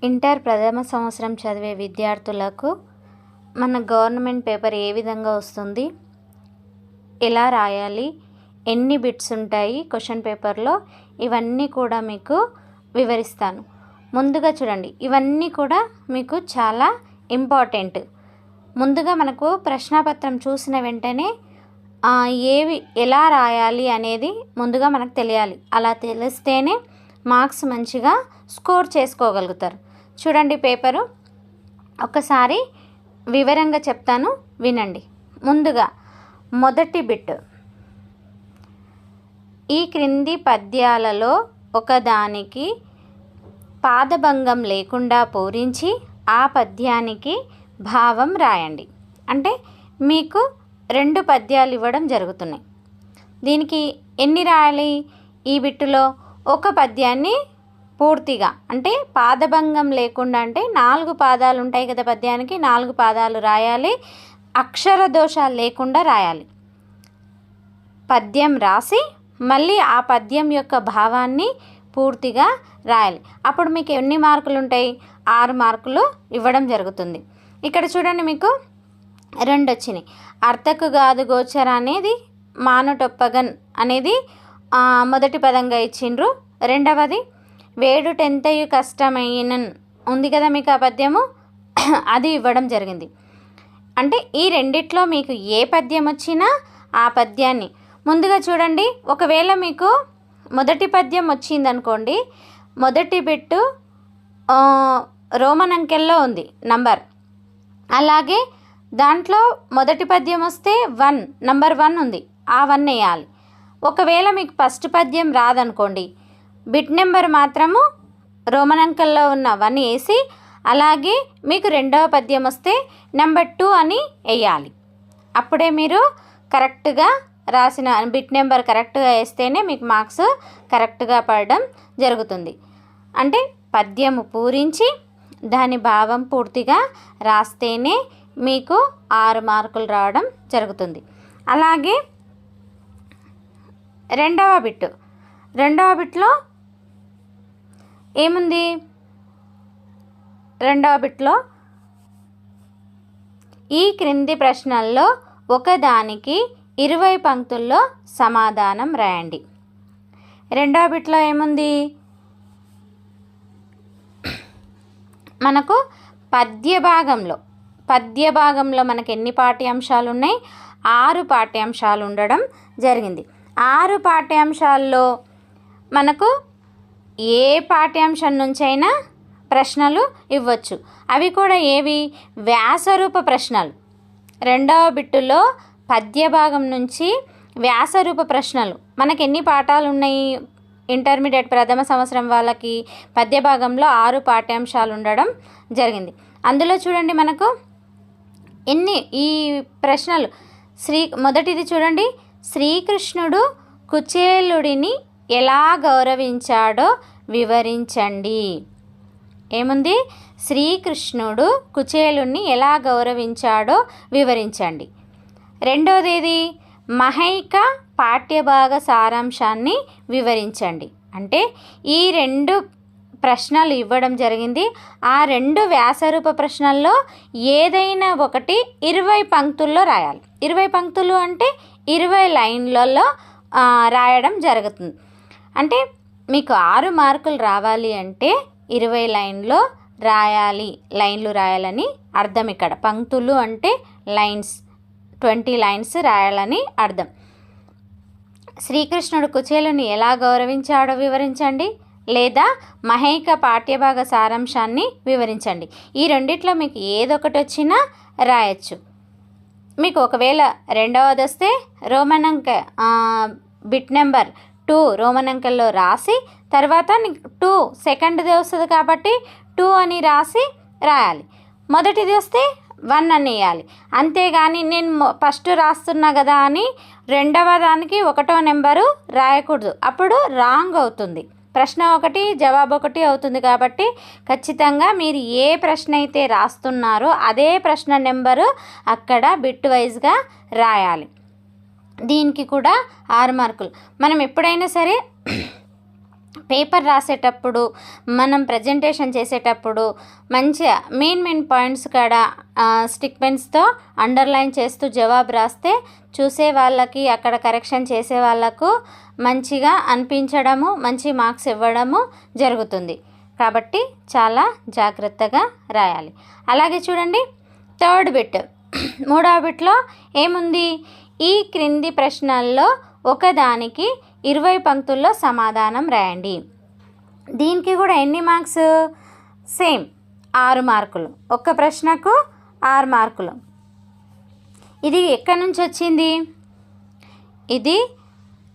Inter ప్రథమ సంవత్సరం చదివే విద్యార్థులకు మన గవర్నమెంట్ పేపర్ ఏ విధంగా వస్తుంది, ఎలా రాయాలి, ఎన్ని బిట్స్ ఉంటాయి క్వశ్చన్ పేపర్లో, ఇవన్నీ కూడా మీకు వివరిస్తాను. ముందుగా చూడండి, ఇవన్నీ కూడా మీకు చాలా ఇంపార్టెంట్. ముందుగా మనకు ప్రశ్నపత్రం చూసిన వెంటనే ఏవి ఎలా రాయాలి అనేది ముందుగా మనకు తెలియాలి. అలా తెలిస్తేనే మార్క్స్ మంచిగా స్కోర్ చేసుకోగలుగుతారు. చూడండి పేపరు ఒకసారి వివరంగా చెప్తాను, వినండి. ముందుగా మొదటి బిట్, ఈ క్రింది పద్యాలలో ఒకదానికి పాదభంగం లేకుండా పూరించి ఆ పద్యానికి భావం రాయండి. అంటే మీకు 2 పద్యాలు ఇవ్వడం జరుగుతున్నాయి. దీనికి ఎన్ని రాయాలి? ఈ బిట్టులో ఒక పద్యాన్ని పూర్తిగా, అంటే పాదభంగం లేకుండా, అంటే 4 పాదాలు ఉంటాయి కదా పద్యానికి, 4 పాదాలు రాయాలి. అక్షర దోషాలు లేకుండా రాయాలి. పద్యం రాసి మళ్ళీ ఆ పద్యం యొక్క భావాన్ని పూర్తిగా రాయాలి. అప్పుడు మీకు ఎన్ని మార్కులు ఉంటాయి? 6 మార్కులు ఇవ్వడం జరుగుతుంది. ఇక్కడ చూడండి, మీకు 2 వచ్చినాయి. అర్థకు గాదు గోచర అనేది మానుటొప్పగన్ అనేది మొదటి పదంగా ఇచ్చిండ్రు. రెండవది వేడుటెంతయు కష్టమైనన్ ఉంది కదా మీకు ఆ పద్యము, అది ఇవ్వడం జరిగింది. అంటే ఈ రెండిట్లో మీకు ఏ పద్యం వచ్చినా ఆ పద్యాన్ని ముందుగా చూడండి. ఒకవేళ మీకు మొదటి పద్యం వచ్చిందనుకోండి, మొదటి బిట్టు రోమన్ అంకెల్లో ఉంది నంబర్, అలాగే దాంట్లో మొదటి పద్యం వస్తే నంబర్ 1 ఉంది, ఆ 1 వేయాలి. ఒకవేళ మీకు ఫస్ట్ పద్యం రాదనుకోండి, బిట్ నెంబర్ మాత్రము రోమన్ అంకెల్లో ఉన్న 1 వేసి, అలాగే మీకు రెండవ పద్యం వస్తే నెంబర్ 2 అని వేయాలి. అప్పుడే మీరు కరెక్ట్గా రాసిన బిట్ నెంబర్ కరెక్ట్గా వేస్తేనే మీకు మార్క్స్ కరెక్ట్గా పడడం జరుగుతుంది. అంటే పద్యము పూరించి దాని భావం పూర్తిగా రాస్తేనే మీకు 6 మార్కులు రావడం జరుగుతుంది. అలాగే రెండవ బిట్లో ఏముంది? రెండవ బిట్లో ఈ క్రింది ప్రశ్నల్లో ఒకదానికి 20 పంక్తుల్లో సమాధానం రాయండి. రెండవ బిట్లో ఏముంది? మనకు పద్య భాగంలో మనకు ఎన్ని పాఠ్యాంశాలు ఉన్నాయి? 6 పాఠ్యాంశాలు ఉండడం జరిగింది. 6 పాఠ్యాంశాల్లో మనకు ఏ పాఠ్యాంశం నుంచైనా ప్రశ్నలు ఇవ్వచ్చు. అవి కూడా ఏవి? వ్యాసరూప ప్రశ్నలు. రెండవ బిట్టులో పద్య భాగం నుంచి వ్యాసరూప ప్రశ్నలు. మనకు ఎన్ని పాఠాలు ఉన్నాయి? ఇంటర్మీడియట్ ప్రథమ సంవత్సరం వాళ్ళకి పద్య భాగంలో 6 పాఠ్యాంశాలు ఉండడం జరిగింది. అందులో చూడండి మనకు ఎన్ని ఈ ప్రశ్నలు. మొదటిది చూడండి, శ్రీకృష్ణుడు కుచేలుడిని ఎలా గౌరవించాడో వివరించండి. ఏముంది? శ్రీకృష్ణుడు కుచేలుని ఎలా గౌరవించాడో వివరించండి. రెండోది మహైక పాఠ్యభాగ సారాంశాన్ని వివరించండి. అంటే ఈ 2 ప్రశ్నలు ఇవ్వడం జరిగింది. ఆ 2 వ్యాసరూప ప్రశ్నల్లో ఏదైనా ఒకటి 20 పంక్తుల్లో రాయాలి. 20 పంక్తులు అంటే 20 లైన్లలో రాయడం జరుగుతుంది. అంటే మీకు 6 మార్కులు రావాలి అంటే 20 లైన్లు రాయాలని అర్థం. ఇక్కడ పంక్తులు అంటే లైన్స్, 20 లైన్స్ రాయాలని అర్థం. శ్రీకృష్ణుడు కుచేలుని ఎలా గౌరవించాడో వివరించండి, లేదా మహైక పాఠ్యభాగ సారాంశాన్ని వివరించండి. ఈ రెండిట్లో మీకు ఏదొకటి వచ్చినా రాయొచ్చు. మీకు ఒకవేళ రెండవది వస్తే రోమన్ అంక బిట్ నెంబర్ 2 రోమన్ అంకెల్లో రాసి, తర్వాత 2 సెకండ్ది వస్తుంది కాబట్టి 2 అని రాయాలి. మొదటిది వస్తే 1 అని వేయాలి. అంతేగాని నేను ఫస్ట్ రాస్తున్నా కదా అని రెండవ దానికి 1వ నెంబరు రాయకూడదు, అప్పుడు రాంగ్ అవుతుంది. ప్రశ్న ఒకటి జవాబు ఒకటి అవుతుంది. కాబట్టి ఖచ్చితంగా మీరు ఏ ప్రశ్న అయితే రాస్తున్నారో అదే ప్రశ్న నెంబరు అక్కడ బిట్ వైజ్గా రాయాలి. దీనికి కూడా 6 మార్కులు. మనం ఎప్పుడైనా సరే పేపర్ రాసేటప్పుడు, మనం ప్రజెంటేషన్ చేసేటప్పుడు మంచిగా మెయిన్ పాయింట్స్ కాడ స్టిక్ పెన్స్తో అండర్లైన్ చేస్తూ జవాబు రాస్తే చూసే వాళ్ళకి, అక్కడ కరెక్షన్ చేసే వాళ్ళకు మంచిగా అనిపించడము, మంచి మార్క్స్ ఇవ్వడము జరుగుతుంది. కాబట్టి చాలా జాగ్రత్తగా రాయాలి. అలాగే చూడండి, థర్డ్ బిట్, మూడవ బిట్లో ఏముంది? ఈ క్రింది ప్రశ్నల్లో ఒకదానికి 20 పంక్తుల్లో సమాధానం రాయండి. దీనికి కూడా ఎన్ని మార్క్స్? సేమ్ 6 మార్కులు. ఒక్క ప్రశ్నకు 6 మార్కులు. ఇది ఎక్కడి నుంచి వచ్చింది? ఇది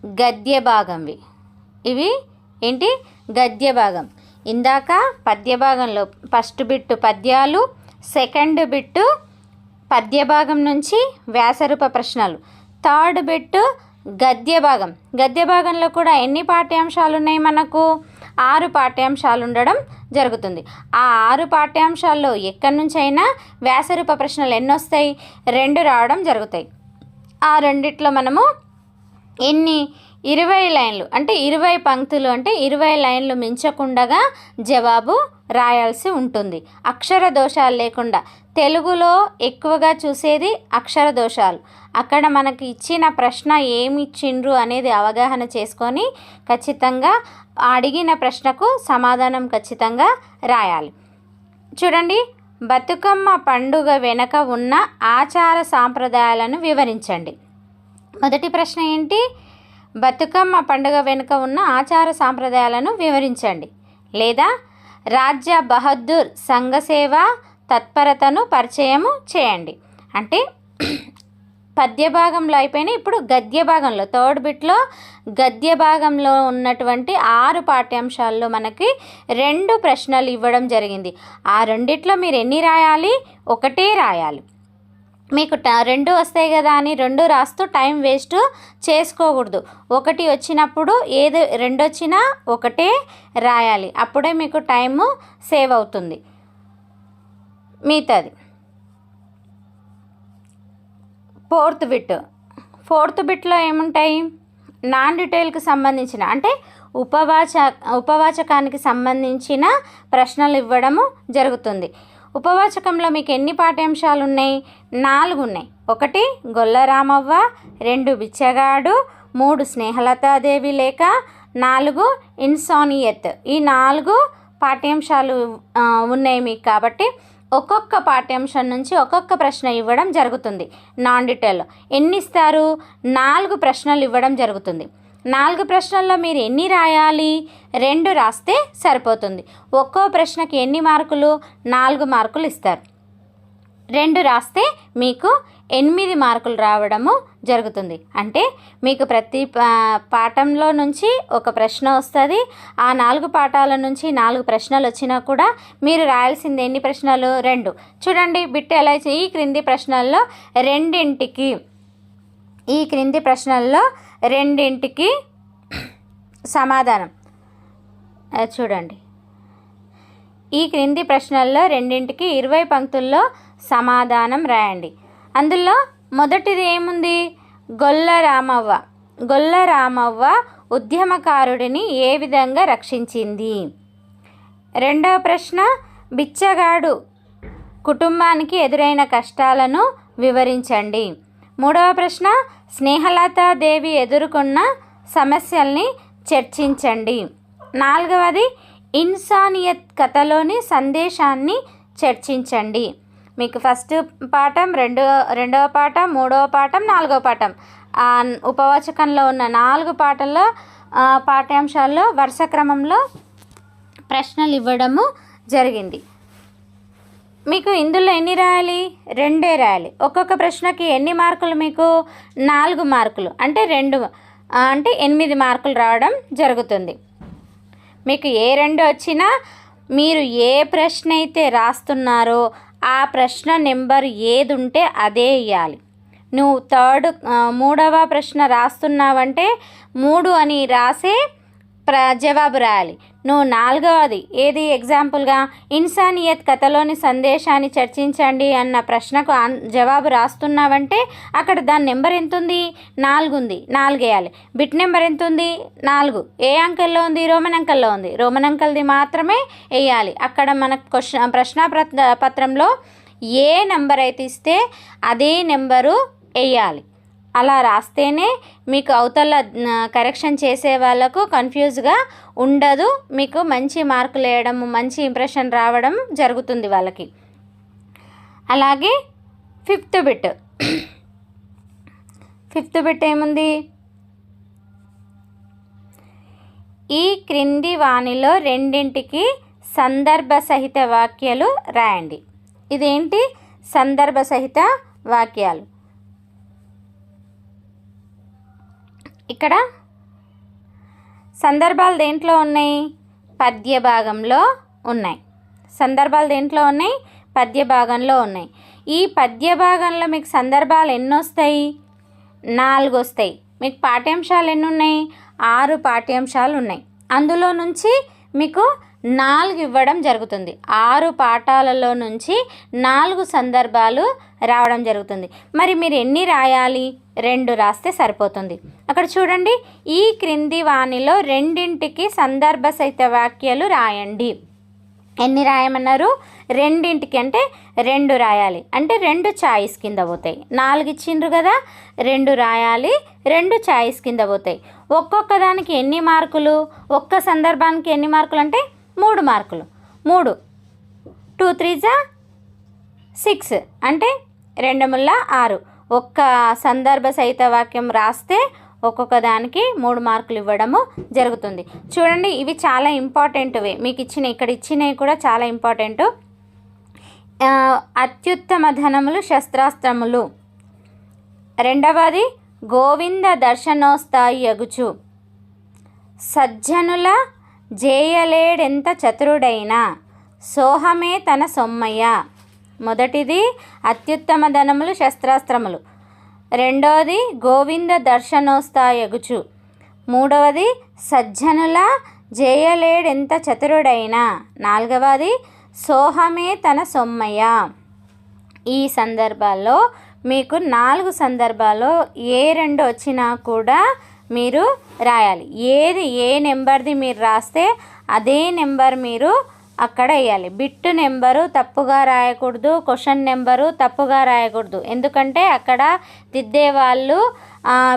గద్య భాగంవి. ఇవి ఏంటి? గద్య భాగం. ఇందాక పద్య భాగంలో ఫస్ట్ బిట్టు పద్యాలు, సెకండ్ బిట్టు పద్య భాగం నుంచి వ్యాసరూప ప్రశ్నలు, థర్డ్ బిట్టు గద్య భాగం. గద్య భాగంలో కూడా ఎన్ని పాఠ్యాంశాలు ఉన్నాయి? మనకు 6 పాఠ్యాంశాలు ఉండడం జరుగుతుంది. ఆ 6 పాఠ్యాంశాల్లో ఎక్కడి నుంచి అయినా వ్యాసరూప ప్రశ్నలు ఎన్ని వస్తాయి? 2 రావడం జరుగుతాయి. ఆ రెండిట్లో మనము ఎన్ని? 20 లైన్లు, అంటే 20 పంక్తులు, అంటే 20 లైన్లు మించకుండగా జవాబు రాయాల్సి ఉంటుంది, అక్షర దోషాలు లేకుండా. తెలుగులో ఎక్కువగా చూసేది అక్షర దోషాలు. అక్కడ మనకి ఇచ్చిన ప్రశ్న ఏమి ఇచ్చిండ్రు అనేది అవగాహన చేసుకొని ఖచ్చితంగా అడిగిన ప్రశ్నకు సమాధానం ఖచ్చితంగా రాయాలి. చూడండి, బతుకమ్మ పండుగ వెనుక ఉన్న ఆచార సాంప్రదాయాలను వివరించండి. మొదటి ప్రశ్న ఏంటి? బతుకమ్మ పండుగ వెనుక ఉన్న ఆచార సాంప్రదాయాలను వివరించండి. లేదా రాజ్య బహదూర్ సంఘసేవ తత్పరతను పరిచయము చేయండి. అంటే పద్య భాగంలో అయిపోయినాయి. ఇప్పుడు గద్య భాగంలో, థర్డ్ బిట్లో గద్య భాగంలో ఉన్నటువంటి 6 పాఠ్యాంశాల్లో మనకి 2 ప్రశ్నలు ఇవ్వడం జరిగింది. ఆ రెండిట్లో మీరు ఎన్ని రాయాలి? 1 రాయాలి. మీకు 2 వస్తాయి కదా అని 2 రాస్తూ టైం వేస్ట్ చేసుకోకూడదు. 1 వచ్చినప్పుడు ఏది 2 వచ్చినా 1 రాయాలి. అప్పుడే మీకు టైము సేవ్ అవుతుంది. మిగతాది ఫోర్త్ బిట్లో ఏముంటాయి? నాన్ డీటెయిల్కి సంబంధించిన, అంటే ఉపవాచకానికి సంబంధించిన ప్రశ్నలు ఇవ్వడము జరుగుతుంది. ఉపవాచకంలో మీకు ఎన్ని పాఠ్యాంశాలు ఉన్నాయి? 4 ఉన్నాయి. 1 గొల్లరామవ్వ, 2 బిచ్చగాడు, 3 స్నేహలతాదేవి లేఖ, 4 ఇన్సానియత్. ఈ 4 పాఠ్యాంశాలు ఉన్నాయి మీకు. కాబట్టి ఒక్కొక్క పాఠ్యాంశం నుంచి ఒక్కొక్క ప్రశ్న ఇవ్వడం జరుగుతుంది. నాన్ డీటెయిల్లో ఎన్ని ఇస్తారు? 4 ప్రశ్నలు ఇవ్వడం జరుగుతుంది. 4 ప్రశ్నల్లో మీరు ఎన్ని రాయాలి? 2 రాస్తే సరిపోతుంది. ఒక్కో ప్రశ్నకి ఎన్ని మార్కులు? 4 మార్కులు ఇస్తారు. 2 రాస్తే మీకు 8 మార్కులు రావడము జరుగుతుంది. అంటే మీకు ప్రతి పాఠంలో నుంచి ఒక ప్రశ్న వస్తుంది. ఆ 4 పాఠాల నుంచి 4 ప్రశ్నలు వచ్చినా కూడా మీరు రాయాల్సింది ఎన్ని ప్రశ్నలు? 2. చూడండి బిట్ ఎలా ఈ క్రింది ప్రశ్నల్లో రెండింటికి సమాధానం చూడండి. ఈ క్రింది ప్రశ్నల్లో రెండింటికి 20 పంక్తుల్లో సమాధానం రాయండి. అందులో మొదటిది ఏముంది? గొల్లరామవ్వ ఉద్యమకారుడిని ఏ విధంగా రక్షించింది? రెండవ ప్రశ్న, బిచ్చగాడు కుటుంబానికి ఎదురైన కష్టాలను వివరించండి. మూడవ ప్రశ్న, స్నేహలతాదేవి ఎదుర్కొన్న సమస్యల్ని చర్చించండి. 4వది, ఇన్సానియత్ కథలోని సందేశాన్ని చర్చించండి. మీకు ఫస్ట్ పాఠం, రెండవ పాఠం, 3వ పాఠం, 4వ పాఠం, ఉపవాచకంలో ఉన్న 4 పాఠ్యాంశాల్లో వరుస క్రమంలో ప్రశ్నలు ఇవ్వడము జరిగింది. మీకు ఇందులో ఎన్ని రాయాలి? 2 రాయాలి. ఒక్కొక్క ప్రశ్నకి ఎన్ని మార్కులు? మీకు 4 మార్కులు, అంటే 8 మార్కులు రావడం జరుగుతుంది. మీకు ఏ 2 వచ్చినా మీరు ఏ ప్రశ్న అయితే రాస్తున్నారో ఆ ప్రశ్న నెంబర్ ఏది ఉంటే అదే ఇవ్వాలి. నువ్వు 3వ ప్రశ్న రాస్తున్నావంటే 3 అని రాసే జవాబు రాయాలి. నువ్వు నాలుగవది ఏది ఎగ్జాంపుల్గా ఇన్సానియత్ కథలోని సందేశాన్ని చర్చించండి అన్న ప్రశ్నకు జవాబు రాస్తున్నావంటే అక్కడ దాని నెంబర్ ఎంత ఉంది? 4 ఉంది, 4 వేయాలి. బిట్ నెంబర్ ఎంత ఉంది? 4. ఏ అంకెల్లో ఉంది? రోమన్ అంకెల్లో ఉంది. రోమన్ అంకెల్ది మాత్రమే వేయాలి. అక్కడ మనకు ప్రశ్నాపత్రంలో ఏ నెంబర్ అయితే ఇస్తే అదే నెంబరు వేయాలి. అలా రాస్తేనే మీకు అవతల కరెక్షన్ చేసే వాళ్ళకు కన్ఫ్యూజ్గా ఉండదు, మీకు మంచి మార్కులు వేయడం, మంచి ఇంప్రెషన్ రావడం జరుగుతుంది వాళ్ళకి. అలాగే ఫిఫ్త్ బిట్ ఏముంది? ఈ క్రింది వాణిలో రెండింటికి సందర్భ సహిత వాక్యాలు రాయండి. ఇదేంటి? సందర్భ సహిత వాక్యాలు. ఇక్కడ సందర్భాలు దేంట్లో ఉన్నాయి? పద్య భాగంలో ఉన్నాయి. సందర్భాలు దేంట్లో ఉన్నాయి? పద్య భాగంలో ఉన్నాయి. ఈ పద్య భాగంలో మీకు సందర్భాలు ఎన్ని వస్తాయి? 4 వస్తాయి. మీకు పాఠ్యాంశాలు ఎన్ని ఉన్నాయి? 6 పాఠ్యాంశాలు ఉన్నాయి. అందులో నుంచి మీకు 4 ఇవ్వడం జరుగుతుంది. 6 పాఠాలలో నుంచి 4 సందర్భాలు రావడం జరుగుతుంది. మరి మీరు ఎన్ని రాయాలి? 2 రాస్తే సరిపోతుంది. అక్కడ చూడండి, ఈ క్రింది వాణిలో రెండింటికి సందర్భ సహిత వాక్యాలు రాయండి. ఎన్ని రాయమన్నారు? రెండింటికి అంటే 2 రాయాలి. అంటే 2 చాయిస్ కింద పోతాయి. 4 ఇచ్చిండ్రు కదా, 2 రాయాలి, 2 చాయిస్ కింద పోతాయి. ఒక్కొక్క దానికి ఎన్ని మార్కులు? ఒక్క సందర్భానికి ఎన్ని మార్కులు అంటే 3 మార్కులు. 3 2 3 6 అంటే 2 ముళ్ళ 6. ఒక్క సందర్భ సహిత వాక్యం రాస్తే ఒక్కొక్క దానికి 3 మార్కులు ఇవ్వడము జరుగుతుంది. చూడండి, ఇవి చాలా ఇంపార్టెంట్వే. మీకు ఇక్కడ ఇచ్చినవి కూడా చాలా ఇంపార్టెంట్. అత్యుత్తమ ధనములు శస్త్రాస్త్రములు. రెండవది గోవింద దర్శనోస్తాయి యగుచు. సజ్జనుల జేయలేడెంత చతురుడైనా సోహమే తన సొమ్మయ్య. మొదటిది అత్యుత్తమ ధనములు శస్త్రాస్త్రములు. రెండవది గోవింద దర్శనోస్తాయగుచు. మూడవది సజ్జనుల జేయలేడెంత చతురుడైనా. నాలుగవది సోహమే తన సొమ్మయ్య. ఈ సందర్భాల్లో మీకు 4 సందర్భాల్లో ఏ 2 వచ్చినా కూడా మీరు రాయాలి. ఏ నెంబర్ది మీరు రాస్తే అదే నెంబర్ మీరు అక్కడ వేయాలి. బిట్ నెంబరు తప్పుగా రాయకూడదు, క్వశ్చన్ నెంబరు తప్పుగా రాయకూడదు. ఎందుకంటే అక్కడ దిద్దే వాళ్ళు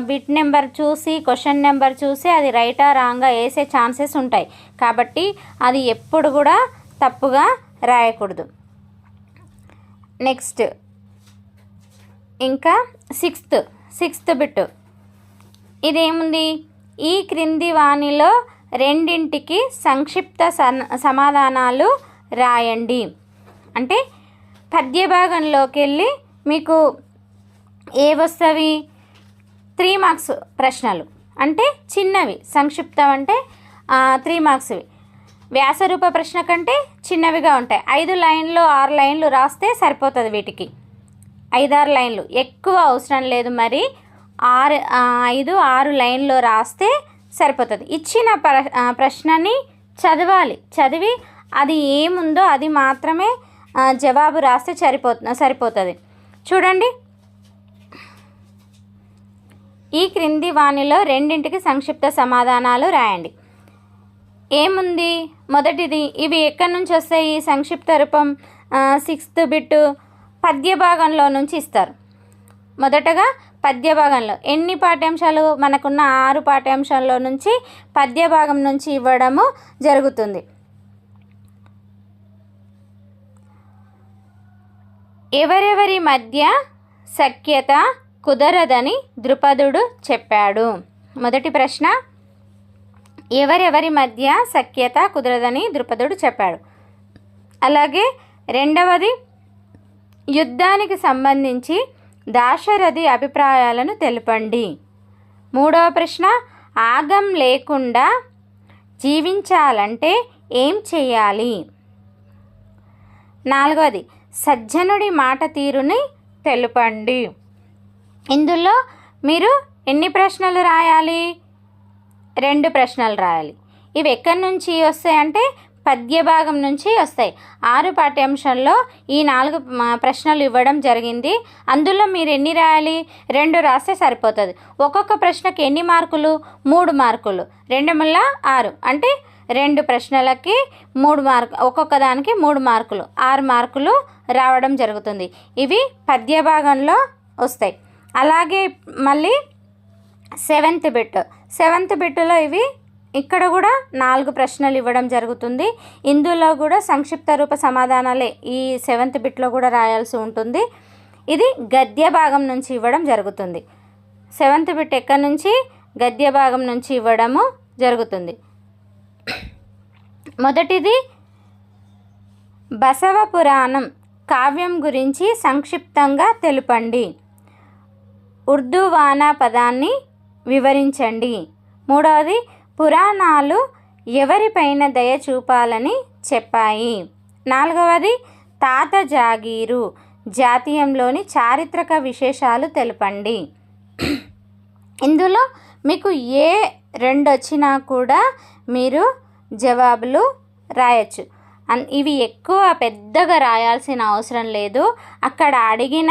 బిట్ నెంబర్ చూసి క్వశ్చన్ నెంబర్ చూసి అది రైటా రాంగా వేసే ఛాన్సెస్ ఉంటాయి. కాబట్టి అది ఎప్పుడు కూడా తప్పుగా రాయకూడదు. నెక్స్ట్ ఇంకా సిక్స్త్ బిట్. ఇదేముంది? ఈ క్రింది వాణిలో రెండింటికి సంక్షిప్త సమాధానాలు రాయండి. అంటే పద్య భాగంలోకి వెళ్ళి మీకు ఏవొస్తవి? 3 మార్క్స్ ప్రశ్నలు అంటే చిన్నవి. సంక్షిప్తం అంటే 3 మార్క్స్వి. వ్యాసరూప ప్రశ్న కంటే చిన్నవిగా ఉంటాయి. 5 లైన్లు 6 లైన్లు రాస్తే సరిపోతుంది. వీటికి 5-6 లైన్లు ఎక్కువ అవసరం లేదు. మరి 5-6 లైన్లో రాస్తే సరిపోతుంది. ఇచ్చిన ప్రశ్నని చదివి అది ఏముందో అది మాత్రమే జవాబు రాస్తే సరిపోతుంది. చూడండి, ఈ క్రింది వాణిలో రెండింటికి సంక్షిప్త సమాధానాలు రాయండి. ఏముంది? మొదటిది, ఇవి ఎక్కడి నుంచి వస్తాయి? సంక్షిప్త రూపం 6th బిట్ పద్య భాగంలో నుంచి ఇస్తారు. మొదటగా పద్య భాగంలో ఎన్ని పాఠ్యాంశాలు? మనకున్న 6 పాఠ్యాంశాల్లో నుంచి పద్య భాగం నుంచి ఇవ్వడము జరుగుతుంది. ఎవరెవరి మధ్య సఖ్యత కుదరదని ద్రుపదుడు చెప్పాడు. మొదటి ప్రశ్న, ఎవరెవరి మధ్య సఖ్యత కుదరదని ద్రుపదుడు చెప్పాడు. అలాగే రెండవది, యుద్ధానికి సంబంధించి దాశరథి అభిప్రాయాలను తెలపండి. మూడవ ప్రశ్న, ఆగం లేకుండా జీవించాలంటే ఏం చేయాలి? నాలుగవది, సజ్జనుడి మాట తీరుని తెలపండి. ఇందులో మీరు ఎన్ని ప్రశ్నలు రాయాలి? 2 ప్రశ్నలు రాయాలి. ఇవి ఎక్కడి నుంచి వస్తాయంటే పద్య భాగం నుంచి వస్తాయి. 6 పాఠ్యాంశాల్లో ఈ 4 ప్రశ్నలు ఇవ్వడం జరిగింది. అందులో మీరు ఎన్ని రాయాలి? 2 రాస్తే సరిపోతుంది. ఒక్కొక్క ప్రశ్నకి ఎన్ని మార్కులు? 3 మార్కులు. 2 × 6 అంటే 2 ప్రశ్నలకి 3 మార్కులు, ఒక్కొక్క దానికి 3 మార్కులు, 6 మార్కులు రావడం జరుగుతుంది. ఇవి పద్య భాగంలో వస్తాయి. అలాగే మళ్ళీ 7th బిట్లో ఇవి ఇక్కడ కూడా 4 ప్రశ్నలు ఇవ్వడం జరుగుతుంది. ఇందులో కూడా సంక్షిప్త రూప సమాధానాలే ఈ 7th బిట్లో కూడా రాయాల్సి ఉంటుంది. ఇది గద్య భాగం నుంచి ఇవ్వడం జరుగుతుంది. 7th బిట్ ఎక్కడి నుంచి? గద్య భాగం నుంచి ఇవ్వడము జరుగుతుంది. మొదటిది బసవ పురాణం కావ్యం గురించి సంక్షిప్తంగా తెలుపండి. ఉర్దూవానా పదాన్ని వివరించండి. 3వది పురాణాలు ఎవరిపైన దయ చూపాలని చెప్పాయి. 4వది తాత జాగీరు జాతీయంలోని చారిత్రక విశేషాలు తెలపండి. ఇందులో మీకు ఏ 2 వచ్చినా కూడా మీరు జవాబులు రాయొచ్చు. ఇవి ఎక్కువ పెద్దగా రాయాల్సిన అవసరం లేదు. అక్కడ అడిగిన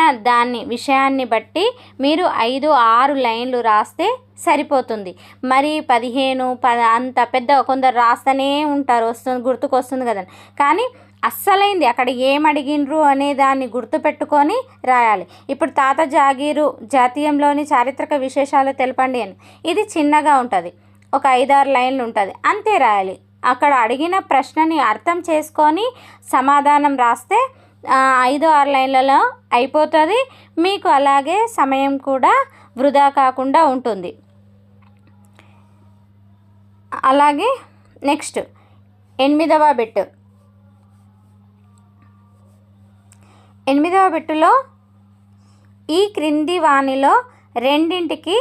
విషయాన్ని బట్టి మీరు 5-6 లైన్లు రాస్తే సరిపోతుంది. మరి 15 అంత పెద్ద కొందరు రాస్తూనే ఉంటారు, గుర్తుకొస్తుంది కదండి. కానీ అస్సలైంది అక్కడ ఏం అడిగినరు అనే దాన్ని గుర్తుపెట్టుకొని రాయాలి. ఇప్పుడు తాత జాగీరు జాతీయంలోని చారిత్రక విశేషాలు తెలపండి అని, ఇది చిన్నగా ఉంటుంది, ఒక 5-6 లైన్లు ఉంటుంది, అంతే రాయాలి. అక్కడ అడిగిన ప్రశ్నని అర్థం చేసుకొని సమాధానం రాస్తే 5-6 లైన్లలో అయిపోతుంది. మీకు అలాగే సమయం కూడా వృధా కాకుండా ఉంటుంది. అలాగే నెక్స్ట్ 8వ బిట్. 8వ బిట్టులో ఈ క్రింది వానిలో 2కి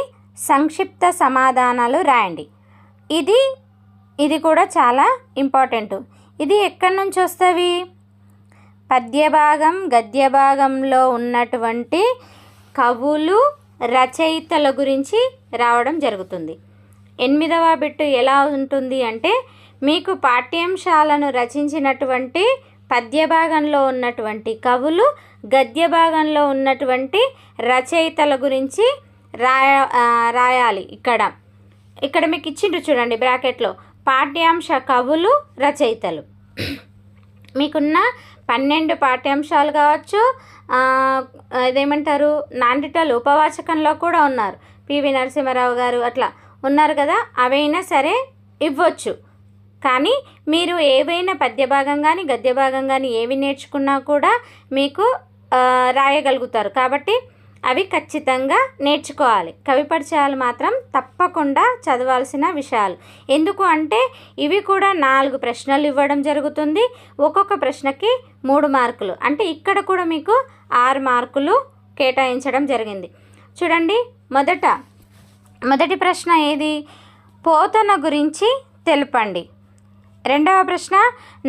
సంక్షిప్త సమాధానాలు రాయండి. ఇది కూడా చాలా ఇంపార్టెంట్. ఇది ఎక్కడి నుంచి వస్తవి? పద్య భాగం గద్య భాగంలో ఉన్నటువంటి కవులు రచయితల గురించి రావడం జరుగుతుంది. 8వ బిట్టు ఎలా ఉంటుంది అంటే మీకు పాఠ్యాంశాలను రచించినటువంటి పద్య భాగంలో ఉన్నటువంటి కవులు, గద్య భాగంలో ఉన్నటువంటి రచయితల గురించి రాయాలి. ఇక్కడ మీకు ఇచ్చిండ్రు చూడండి బ్రాకెట్లో, పాఠ్యాంశ కవులు రచయితలు. మీకున్న 12 పాఠ్యాంశాలు కావచ్చు, ఇదేమంటారు నాందిటల్ ఉపవాచకంలో కూడా ఉన్నారు, పివి నరసింహారావు గారు అట్లా ఉన్నారు కదా, అవైనా సరే ఇవ్వచ్చు. కానీ మీరు ఏవైనా పద్య భాగం కానీ గద్య భాగం కానీ ఏవి నేర్చుకున్నా కూడా మీకు రాయగలుగుతారు. కాబట్టి అవి ఖచ్చితంగా నేర్చుకోవాలి. కవి పరిచయాలు మాత్రం తప్పకుండా చదవాల్సిన విషయాలు. ఎందుకు అంటే ఇవి కూడా 4 ప్రశ్నలు ఇవ్వడం జరుగుతుంది. ఒక్కొక్క ప్రశ్నకి 3 మార్కులు, అంటే ఇక్కడ కూడా మీకు 6 మార్కులు కేటాయించడం జరిగింది. చూడండి, మొదటి ప్రశ్న ఏది? పోతన గురించి తెలపండి. 2వ ప్రశ్న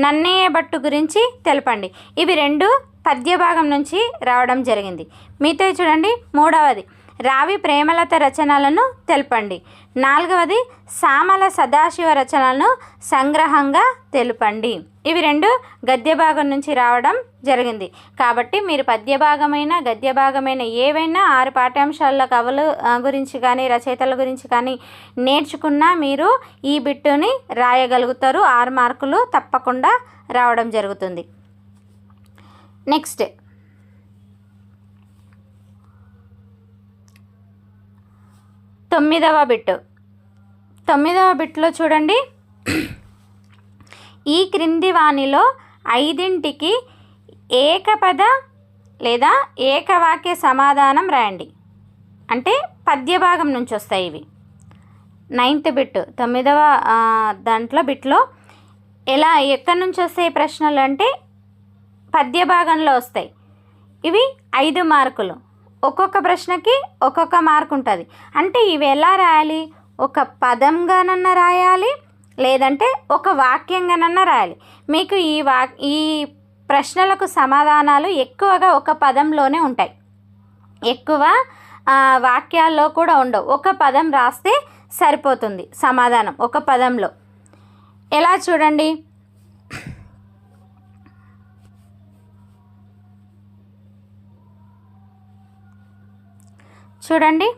నన్నయ్య భట్టు గురించి తెలపండి. ఇవి 2 పద్య భాగం నుంచి రావడం జరిగింది. మిగతా చూడండి, 3వది రావి ప్రేమలత రచనలను తెలపండి. 4వది సామల సదాశివ రచనలను సంగ్రహంగా తెలుపండి. ఇవి 2 గద్య భాగం నుంచి రావడం జరిగింది. కాబట్టి మీరు పద్య భాగమైన గద్య భాగమైన ఏవైనా 6 పాఠ్యాంశాల కవుల గురించి కానీ రచయితల గురించి కానీ నేర్చుకున్నా మీరు ఈ బిట్టుని రాయగలుగుతారు. 6 మార్కులు తప్పకుండా రావడం జరుగుతుంది. Next 9వ bit. 9వ బిట్లో చూడండి, ఈ క్రింది వానిలో 5కి ఏకపద లేదా ఏకవాక్య సమాధానం రాయండి. అంటే పద్య భాగం నుంచి వస్తాయి ఇవి. 9th బిట్ 9వ బిట్లో ఎక్కడి నుంచి వస్తాయి ప్రశ్నలు అంటే పద్య భాగంలో వస్తాయి. ఇవి 5 మార్కులు, ఒక్కొక్క ప్రశ్నకి ఒక్కొక్క మార్కు ఉంటుంది. అంటే ఇవి ఎలా రాయాలి? ఒక పదంగానన్నా రాయాలి, లేదంటే ఒక వాక్యంగానన్నా రాయాలి. మీకు ఈ ప్రశ్నలకు సమాధానాలు ఎక్కువగా ఒక పదంలోనే ఉంటాయి, ఎక్కువ వాక్యాల్లో కూడా ఉండవు. ఒక పదం రాస్తే సరిపోతుంది సమాధానం ఒక పదంలో. ఎలా చూడండి, చూడండి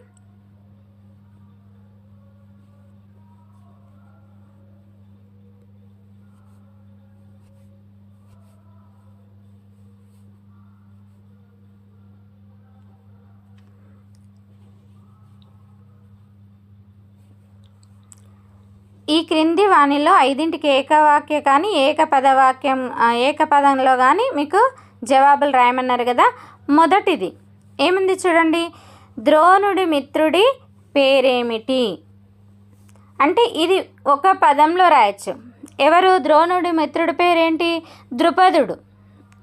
ఈ క్రింది వాణిలో 5ంటికి ఏకవాక్య కానీ ఏకపదంలో కానీ మీకు జవాబులు రాయమన్నారు కదా. మొదటిది ఏముంది చూడండి, ద్రోణుడి మిత్రుడి పేరేమిటి అంటే ఇది ఒక పదంలో రాయొచ్చు. ఎవరు ద్రోణుడి మిత్రుడి పేరేంటి? ద్రుపదుడు.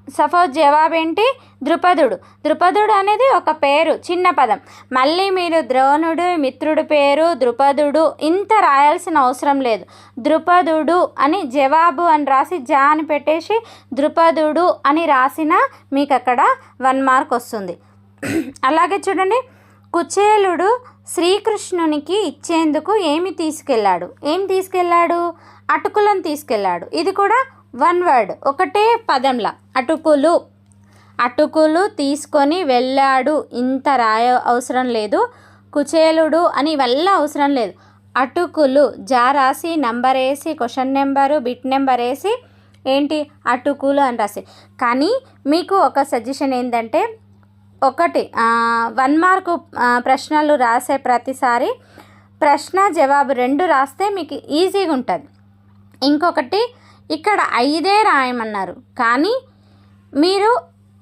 సపోజ్ జవాబు ఏంటి? ద్రుపదుడు. ద్రుపదుడు అనేది ఒక పేరు, చిన్న పదం. మళ్ళీ మీరు ద్రోణుడు మిత్రుడి పేరు ద్రుపదుడు ఇంత రాయాల్సిన అవసరం లేదు. ద్రుపదుడు అని జవాబు అని రాసి జా అని పెట్టేసి ద్రుపదుడు అని రాసినా మీకు అక్కడ 1 మార్క్ వస్తుంది. అలాగే చూడండి, కుచేలుడు శ్రీకృష్ణునికి ఇచ్చేందుకు ఏమి తీసుకెళ్ళాడు? అటుకులను తీసుకెళ్ళాడు. ఇది కూడా 1 వర్డ్, ఒకటే పదంలా. అటుకులు తీసుకొని వెళ్ళాడు ఇంత అవసరం లేదు. కుచేలుడు అని వల్ల అవసరం లేదు. అటుకులు జా రాసి నంబర్ వేసి క్వశ్చన్ నెంబరు బిట్ నెంబర్ వేసి ఏంటి అటుకులు అని రాసి. కానీ మీకు ఒక సజెషన్ ఏంటంటే 1 మార్కు ప్రశ్నలు రాసే ప్రతిసారి ప్రశ్న జవాబు 2 రాస్తే మీకు ఈజీగా ఉంటుంది. ఇంకొకటి ఇక్కడ 5 రాయమన్నారు, కానీ మీరు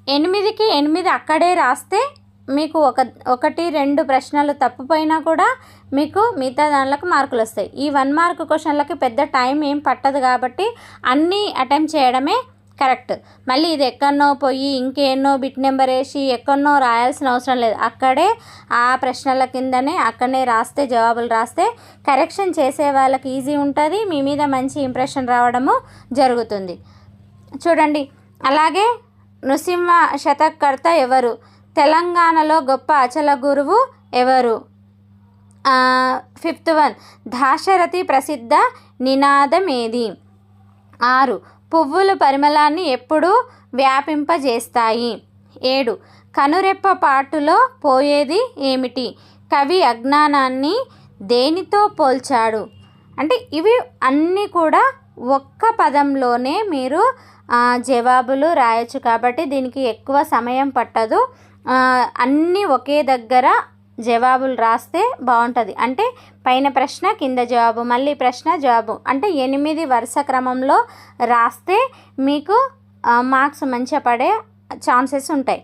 8కి 8 అక్కడే రాస్తే మీకు 1-2 ప్రశ్నలు తప్పుపోయినా కూడా మీకు మిగతా దానిలకు మార్కులు వస్తాయి. ఈ 1 మార్క్ క్వశ్చన్లకి పెద్ద టైం ఏం పట్టదు కాబట్టి అన్నీ అటెంప్ట్ చేయడమే కరెక్ట్. మళ్ళీ ఇది ఎక్కడనో పోయి ఇంకెన్నో బిట్ నెంబర్ వేసి ఎక్కడనో రాయాల్సిన అవసరం లేదు. అక్కడే ఆ ప్రశ్నల కిందనే అక్కడనే రాస్తే జవాబులు రాస్తే కరెక్షన్ చేసే వాళ్ళకి ఈజీ ఉంటుంది, మీ మీద మంచి ఇంప్రెషన్ రావడము జరుగుతుంది. చూడండి, అలాగే నృసింహ శతకర్త ఎవరు? తెలంగాణలో గొప్ప అచల గురువు ఎవరు? 5th వన్, దాశరథి ప్రసిద్ధ నినాదం ఏది? 6, పువ్వులు పరిమళాన్ని ఎప్పుడు వ్యాపింపజేస్తాయి? 7, కనురెప్ప పాటులో పోయేది ఏమిటి? కవి అజ్ఞానాన్ని దేనితో పోల్చాడు? అంటే ఇవి అన్నీ కూడా ఒక్క పదంలోనే మీరు జవాబులు రాయొచ్చు కాబట్టి దీనికి ఎక్కువ సమయం పట్టదు. అన్నీ ఒకే దగ్గర జవాబులు రాస్తే బాగుంటుంది. అంటే పైన ప్రశ్న కింద జవాబు, మళ్ళీ ప్రశ్న జవాబు, అంటే 8 వరుస క్రమంలో రాస్తే మీకు మార్క్స్ మంచిగా పడే ఛాన్సెస్ ఉంటాయి.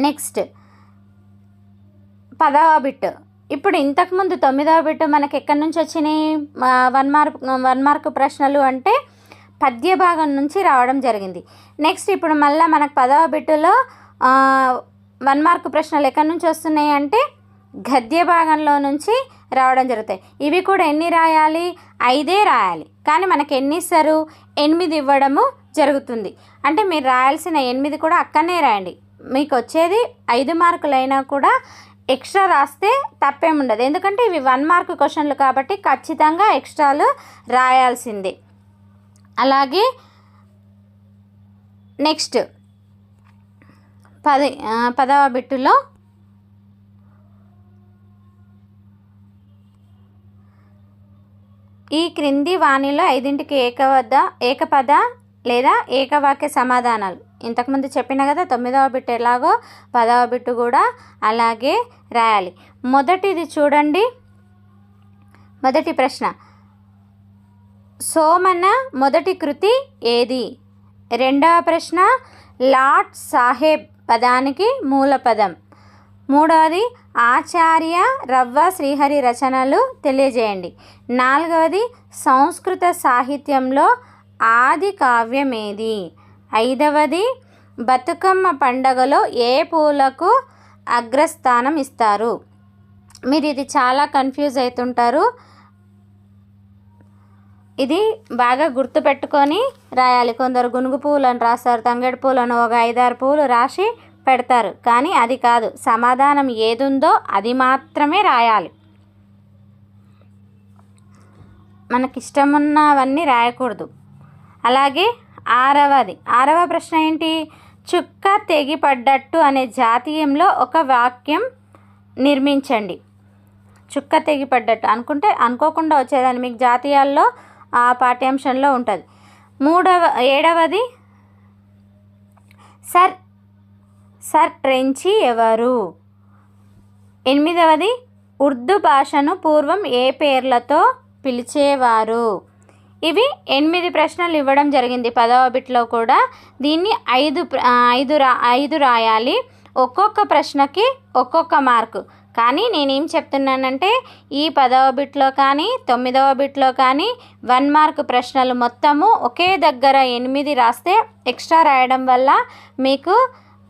నెక్స్ట్ 10వ బిట్. ఇప్పుడు ఇంతకుముందు 9వ బిట్ మనకి ఎక్కడి నుంచి వచ్చినాయి 1 మార్క్ ప్రశ్నలు అంటే పద్య భాగం నుంచి రావడం జరిగింది. నెక్స్ట్ ఇప్పుడు మళ్ళీ మనకు 10వ బిట్టులో 1 మార్క్ ప్రశ్నలు ఎక్కడి నుంచి వస్తున్నాయి అంటే గద్య భాగంలో నుంచి రావడం జరుగుతాయి. ఇవి కూడా ఎన్ని రాయాలి? 5 రాయాలి. కానీ మనకి ఎన్ని ఇస్తారు? 8 ఇవ్వడము జరుగుతుంది. అంటే మీరు రాయాల్సిన 8 కూడా అక్కడనే రాయండి. మీకు వచ్చేది 5 మార్కులైనా కూడా ఎక్స్ట్రా రాస్తే తప్పేముండదు. ఎందుకంటే ఇవి 1 మార్క్ క్వశ్చన్లు కాబట్టి ఖచ్చితంగా ఎక్స్ట్రాలు రాయాల్సిందే. అలాగే నెక్స్ట్ 10వ బిట్టులో ఈ క్రింది వాణిలో 5ంటికి ఏకపద లేదా ఏకవాక్య సమాధానాలు. ఇంతకుముందు చెప్పిన కదా 9వ బిట్ ఎలాగో 10వ బిట్టు కూడా అలాగే రాయాలి. మొదటిది చూడండి, మొదటి ప్రశ్న, సోమన మొదటి కృతి ఏది? 2వ ప్రశ్న, లార్డ్ సాహెబ్ పదానికి మూలపదం. 3వది, ఆచార్య రవ్వ శ్రీహరి రచనలు తెలియజేయండి. 4వది, సంస్కృత సాహిత్యంలో ఆది కావ్యం ఏది? 5వది, బతుకమ్మ పండగలో ఏ పూలకు అగ్రస్థానం ఇస్తారు? మీరు ఇది చాలా కన్ఫ్యూజ్ అవుతుంటారు. ఇది బాగా గుర్తుపెట్టుకొని రాయాలి. కొందరు గునుగు పూలను రాస్తారు, తంగేడు పూలను ఒక 5-6 పూలు రాసి పెడతారు. కానీ అది కాదు, సమాధానం ఏదుందో అది మాత్రమే రాయాలి. మనకిష్టమున్నవన్నీ రాయకూడదు. అలాగే ఆరవ ప్రశ్న ఏంటి? చుక్క తెగిపడ్డట్టు అనే జాతీయంలో ఒక వాక్యం నిర్మించండి. చుక్క తెగిపడ్డట్టు అనుకోకుండా వచ్చేదాన్ని మీకు జాతీయాల్లో ఆ పాఠ్యాంశంలో ఉంటుంది. 7వది సర్ ట్రెంచి ఎవరు? 8వది ఉర్దూ భాషను పూర్వం ఏ పేర్లతో పిలిచేవారు? ఇవి 8 ప్రశ్నలు ఇవ్వడం జరిగింది 10వ బిట్లో కూడా. దీన్ని 5 రాయాలి. ఒక్కొక్క ప్రశ్నకి ఒక్కొక్క మార్కు. కానీ నేనేం చెప్తున్నానంటే ఈ 10వ బిట్లో కానీ 9వ బిట్లో కానీ 1 మార్క్ ప్రశ్నలు మొత్తము ఒకే దగ్గర 8 రాస్తే ఎక్స్ట్రా రాయడం వల్ల మీకు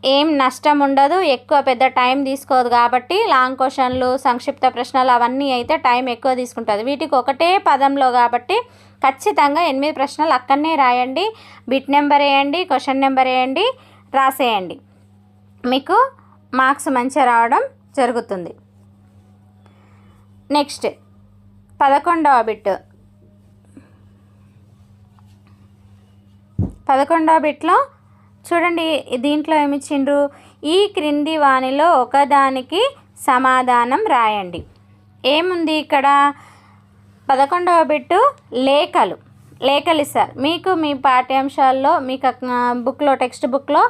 ఏం నష్టం ఉండదు, ఎక్కువ పెద్ద టైం తీసుకోదు. కాబట్టి లాంగ్ క్వశ్చన్లు, సంక్షిప్త ప్రశ్నలు అవన్నీ అయితే టైం ఎక్కువ తీసుకుంటుంది. వీటికి ఒకటే పదంలో కాబట్టి ఖచ్చితంగా 8 ప్రశ్నలు అక్కడనే రాయండి. బిట్ నెంబర్ వేయండి, క్వశ్చన్ నెంబర్ వేయండి, రాసేయండి. మీకు మార్క్స్ మంచిగా రావడం జరుగుతుంది. Next 11వ bit. 11వ బిట్లో చూడండి, దీంట్లో ఏమిచ్చిండ్రు? ఈ క్రింది వానిలో ఒకదానికి సమాధానం రాయండి. ఏముంది ఇక్కడ? 11వ బిట్టు లేఖలు ఇస్తారు మీకు. మీ పాఠ్యాంశాల్లో మీకు బుక్లో, టెక్స్ట్ బుక్లో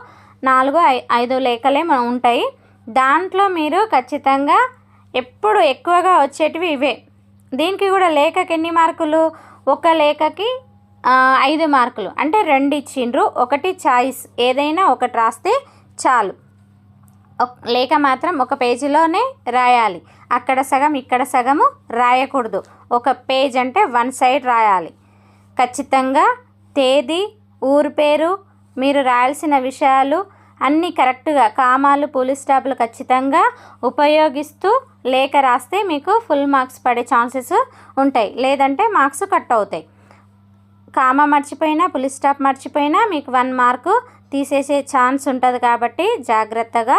4-5 లేఖలే ఉంటాయి. దాంట్లో మీరు ఖచ్చితంగా ఎప్పుడు ఎక్కువగా వచ్చేటివి ఇవే. దీనికి కూడా లేఖకి ఎన్ని మార్కులు? ఒక లేఖకి 5 మార్కులు, అంటే 2 ఇచ్చిండ్రు. ఒకటి చాయిస్, ఏదైనా ఒకటి రాస్తే చాలు. లేఖ మాత్రం ఒక పేజీలోనే రాయాలి. అక్కడ సగం ఇక్కడ సగము రాయకూడదు. ఒక పేజ్ అంటే 1 సైడ్ రాయాలి. ఖచ్చితంగా తేదీ, ఊరు పేరు, మీరు రాయాల్సిన విషయాలు అన్నీ కరెక్ట్గా, కామాలు, పూలి స్టాప్లు ఖచ్చితంగా ఉపయోగిస్తూ లేఖ రాస్తే మీకు ఫుల్ మార్క్స్ పడే ఛాన్సెస్ ఉంటాయి. లేదంటే మార్క్స్ కట్ అవుతాయి. కామా మర్చిపోయినా, పులి స్టాప్ మర్చిపోయినా మీకు 1 మార్కు తీసేసే ఛాన్స్ ఉంటుంది. కాబట్టి జాగ్రత్తగా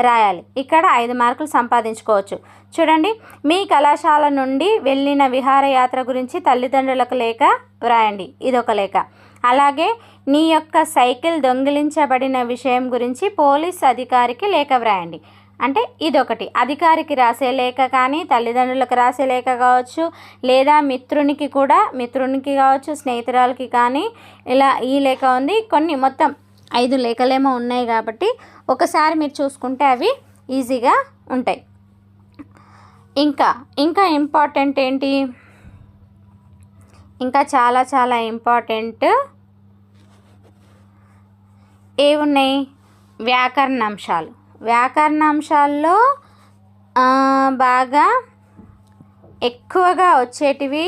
రాయాలి. ఇక్కడ 5 మార్కులు సంపాదించుకోవచ్చు. చూడండి, మీ కళాశాల నుండి వెళ్ళిన విహారయాత్ర గురించి తల్లిదండ్రులకు లేఖ వ్రాయండి. ఇదొక లేఖ. అలాగే నీ యొక్క సైకిల్ దొంగిలించబడిన విషయం గురించి పోలీస్ అధికారికి లేఖ వ్రాయండి. అంటే ఇదొకటి. అధికారికి రాసే లేఖ కానీ, తల్లిదండ్రులకు రాసే లేఖ కావచ్చు, లేదా మిత్రునికి కావచ్చు, స్నేహితురాలకి కానీ ఇలా ఈ లేఖ ఉంది. కొన్ని మొత్తం 5 లేఖలేమో ఉన్నాయి కాబట్టి ఒకసారి మీరు చూసుకుంటే అవి ఈజీగా ఉంటాయి. ఇంకా ఇంపార్టెంట్ ఏంటి? ఇంకా చాలా ఇంపార్టెంట్ ఏమున్నాయి? వ్యాకరణాంశాల్లో బాగా ఎక్కువగా వచ్చేటివి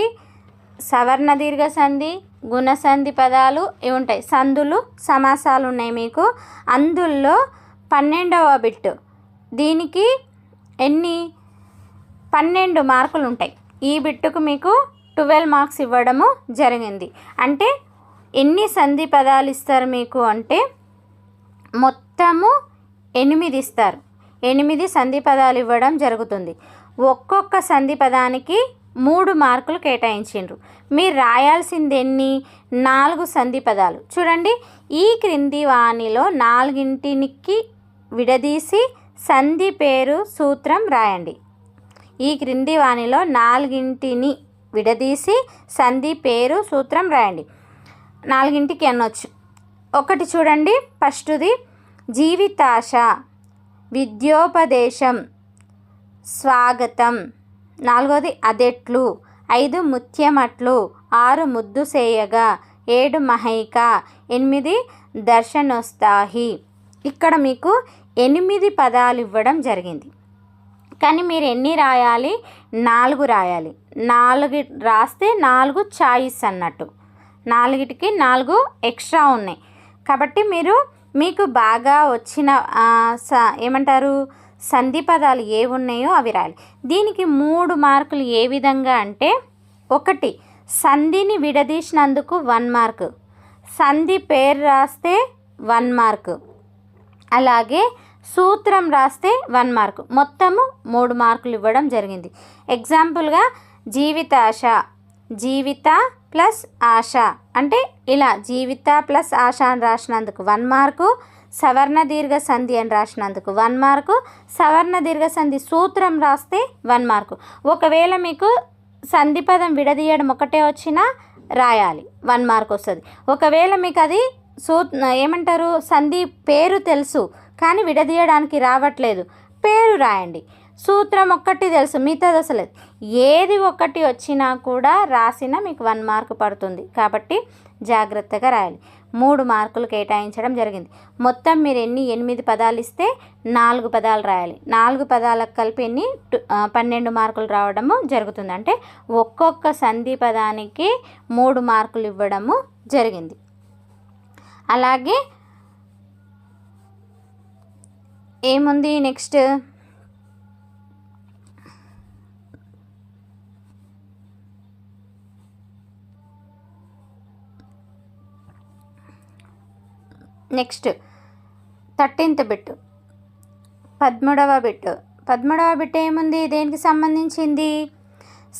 సవర్ణ దీర్ఘ సంధి, గుణసంధి పదాలు ఇవి ఉంటాయి. సందులు, సమాసాలు ఉన్నాయి మీకు. అందుల్లో 12వ బిట్, దీనికి 12 మార్కులు ఉంటాయి. ఈ బిట్టుకు మీకు 12 మార్క్స్ ఇవ్వడము జరిగింది. అంటే ఎన్ని సంధి పదాలు ఇస్తారు మీకు అంటే మొత్తము 8 ఇస్తారు. 8 సంధి పదాలు ఇవ్వడం జరుగుతుంది. ఒక్కొక్క సంధి పదానికి 3 మార్కులు కేటాయించిండ్రు. మీరు రాయాల్సింది 4 సంధి పదాలు. చూడండి, ఈ క్రింది వానిలో 4కి విడదీసి సంధి పేరు సూత్రం రాయండి. ఈ క్రింది వానిలో 4ని విడదీసి సంధి పేరు సూత్రం రాయండి. 4కి అనొచ్చు. ఒకటి చూడండి, ఫస్ట్ది జీవితాశ, విద్యోపదేశం, స్వాగతం. 4వది అదెట్లు, 5 ముత్యమట్లు, 6 ముద్దు సేయగా, 7 మహైక, 8 దర్శనోత్సాహి. ఇక్కడ మీకు 8 పదాలు ఇవ్వడం జరిగింది. కానీ మీరు ఎన్ని రాయాలి? 4 రాయాలి. 4 రాస్తే 4 చాయిస్ అన్నట్టు. 4కి 4 ఎక్స్ట్రా ఉన్నాయి. కాబట్టి మీకు బాగా వచ్చిన సంధి పదాలు ఏవి ఉన్నాయో అవి రాయాలి. దీనికి 3 మార్కులు ఏ విధంగా అంటే, 1 సంధిని విడదీసినందుకు 1 మార్కు, సంధి పేరు రాస్తే 1 మార్కు, అలాగే సూత్రం రాస్తే 1 మార్కు, మొత్తము 3 మార్కులు ఇవ్వడం జరిగింది. ఎగ్జాంపుల్గా జీవితాశ జీవిత ప్లస్ ఆశ అంటే ఇలా జీవిత ప్లస్ ఆశ అని రాసినందుకు 1 మార్కు, సవర్ణ దీర్ఘ సంధి అని రాసినందుకు 1 మార్కు, సవర్ణ దీర్ఘ సంధి సూత్రం రాస్తే 1 మార్కు. ఒకవేళ మీకు సంధి పదం విడదీయడం ఒకటే వచ్చినా రాయాలి, 1 మార్క్ వస్తుంది. ఒకవేళ మీకు అది ఏమంటారు సంధి పేరు తెలుసు కానీ విడదీయడానికి రావట్లేదు, పేరు రాయండి. సూత్రం ఒక్కటి తెలుసు, మిగతాది అసలు ఏది ఒకటి వచ్చినా కూడా రాసినా మీకు 1 మార్క్ పడుతుంది. కాబట్టి జాగ్రత్తగా రాయాలి. 3 మార్కులు కేటాయించడం జరిగింది. మొత్తం మీరు 8 పదాలు ఇస్తే 4 పదాలు రాయాలి. 4 పదాలకు కలిపి 12 మార్కులు రావడము జరుగుతుంది. అంటే ఒక్కొక్క సంధి పదానికి 3 మార్కులు ఇవ్వడము జరిగింది. అలాగే ఏముంది నెక్స్ట్, నెక్స్ట్ 13th బిట్, 13వ బిట్. 13వ బిట్ ఏముంది, దేనికి సంబంధించింది,